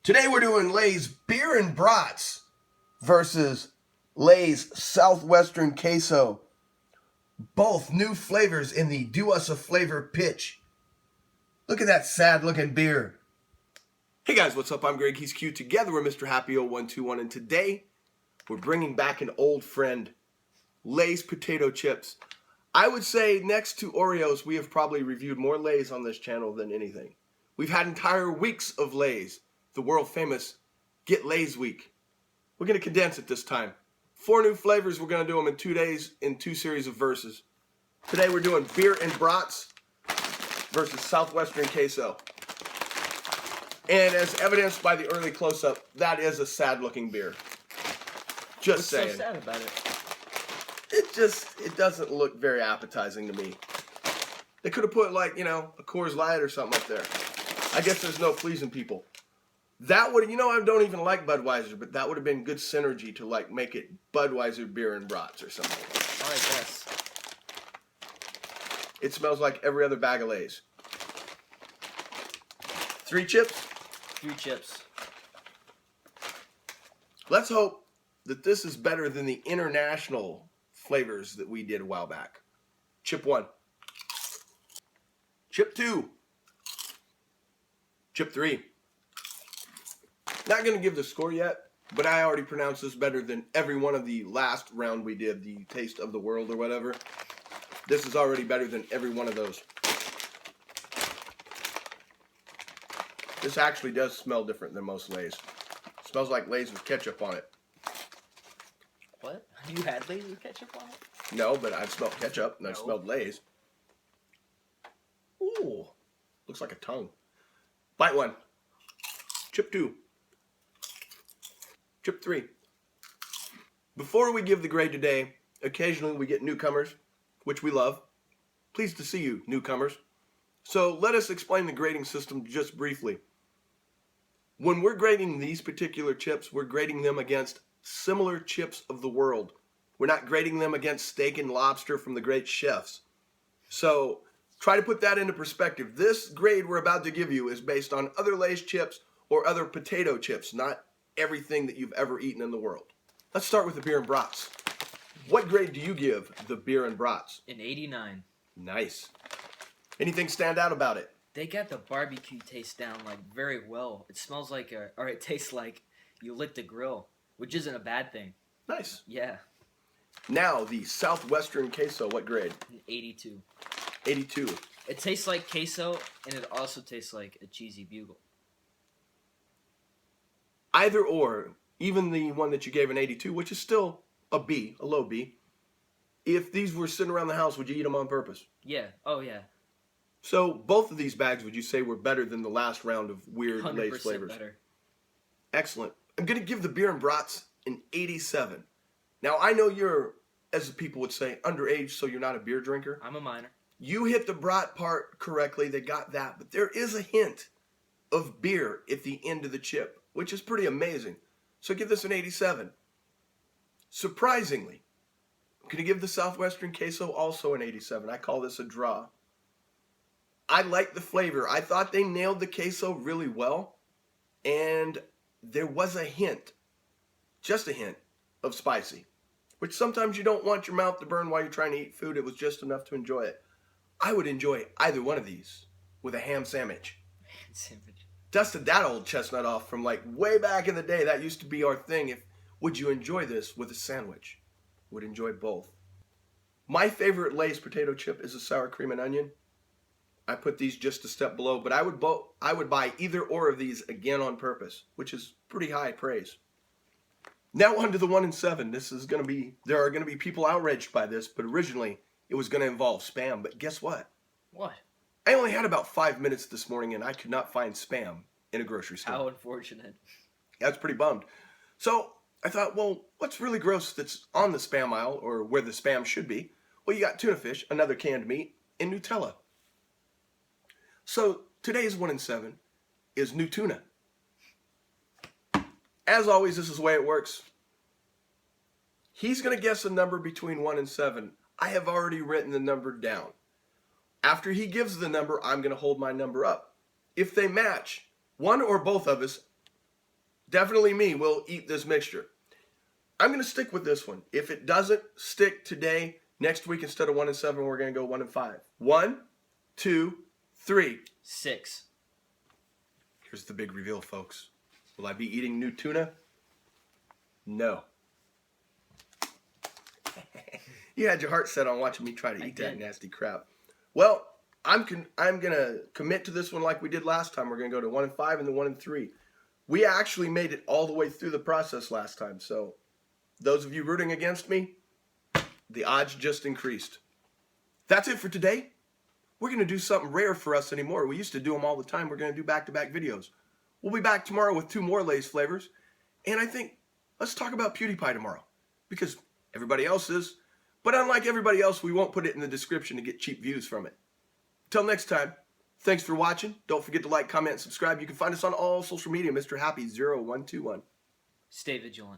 Today we're doing Lay's Beer and Brats versus Lay's Southwestern Queso. Both new flavors in the Do Us a Flavor pitch. Look at that sad looking beer. Hey guys, what's up? I'm Greg, he's Q. Together we're Mr. Happy0121, and today we're bringing back an old friend, Lay's potato chips. I would say next to Oreos, we have probably reviewed more Lay's on this channel than anything. We've had entire weeks of Lay's. The world famous Get Lay's Week. We're going to condense it this time. 4 new flavors. We're going to do them in 2 days in 2 series of verses. Today we're doing Beer and Brats versus Southwestern Queso. And as evidenced by the early close-up, that is a sad-looking beer. Just saying. What's so sad about it? It doesn't look very appetizing to me. They could have put like, a Coors Light or something up there. I guess there's no pleasing people. That would, I don't even like Budweiser, but that would have been good synergy to like make it Budweiser Beer and Brats or something. I guess. It smells like every other bag of Lay's. 3 chips? 3 chips. Let's hope that this is better than the international flavors that we did a while back. Chip 1. Chip 2. Chip 3. Not going to give the score yet, but I already pronounced this better than every one of the last round we did, the Taste of the World or whatever. This is already better than every one of those. This actually does smell different than most Lay's. It smells like Lay's with ketchup on it. What? You had Lay's with ketchup on it? No, but I've smelled ketchup and I've smelled Lay's. Ooh, looks like a tongue. Bite 1. Chip 2. Chip 3. Before we give the grade today, occasionally we get newcomers, which we love. Pleased to see you, newcomers. So let us explain the grading system just briefly. When we're grading these particular chips, we're grading them against similar chips of the world. We're not grading them against steak and lobster from the great chefs. So try to put that into perspective. This grade we're about to give you is based on other Lay's chips or other potato chips, not everything that you've ever eaten in the world. Let's start with the Beer and Brats. What grade do you give the Beer and Brats? An 89. Nice. Anything stand out about it? They got the barbecue taste down like very well. It smells like or it tastes like you lit the grill, which isn't a bad thing. Nice. Yeah. Now the Southwestern Queso, what grade? An 82. 82. It tastes like queso, and it also tastes like a cheesy bugle. Either or, even the one that you gave an 82, which is still a B, a low B, if these were sitting around the house, would you eat them on purpose? Yeah. Oh, yeah. So both of these bags, would you say, were better than the last round of weird 100% Lay's flavors? better. Excellent. I'm going to give the Beer and Brats an 87. Now, I know you're, as the people would say, underage, so you're not a beer drinker. I'm a minor. You hit the brat part correctly. They got that. But there is a hint of beer at the end of the chip, which is pretty amazing. So give this an 87. Surprisingly, I'm going to give the Southwestern Queso also an 87. I call this a draw. I like the flavor. I thought they nailed the queso really well. And there was a hint, just a hint, of spicy. Which sometimes you don't want your mouth to burn while you're trying to eat food. It was just enough to enjoy it. I would enjoy either one of these with a ham sandwich. Sandwich. Dusted that old chestnut off from like way back in the day. That used to be our thing. Would you enjoy this with a sandwich? Would enjoy both. My favorite Lay's potato chip is a sour cream and onion. I put these just a step below, but I would buy either or of these again on purpose, which is pretty high praise. Now on to the 1 and 7. There are going to be people outraged by this, but originally it was going to involve Spam. But guess what? What? I only had about 5 minutes this morning and I could not find Spam in a grocery store. How unfortunate. I was pretty bummed. So I thought, well, what's really gross that's on the Spam aisle or where the Spam should be? Well, you got tuna fish, another canned meat, and Nutella. So today's 1 and 7 is new tuna. As always, this is the way it works. He's going to guess a number between 1 and 7. I have already written the number down. After he gives the number, I'm going to hold my number up. If they match, one or both of us definitely me, will eat this mixture. I'm going to stick with this one. If it doesn't stick today, next week instead of 1 and 7, we're going to go 1 and 5. 1, 2, 3. 6. Here's the big reveal, folks. Will I be eating new tuna? No. You had your heart set on watching me try to eat that nasty crap. Well, I'm going to commit to this one like we did last time. We're going to go to 1 and 5 and then 1 and 3. We actually made it all the way through the process last time, so those of you rooting against me, the odds just increased. That's it for today. We're going to do something rare for us anymore. We used to do them all the time. We're going to do back-to-back videos. We'll be back tomorrow with 2 more Lay's flavors. And I think, let's talk about PewDiePie tomorrow. Because everybody else is. But unlike everybody else, we won't put it in the description to get cheap views from it. Till next time, thanks for watching. Don't forget to like, comment, and subscribe. You can find us on all social media, Mr. Happy 0121. Stay vigilant.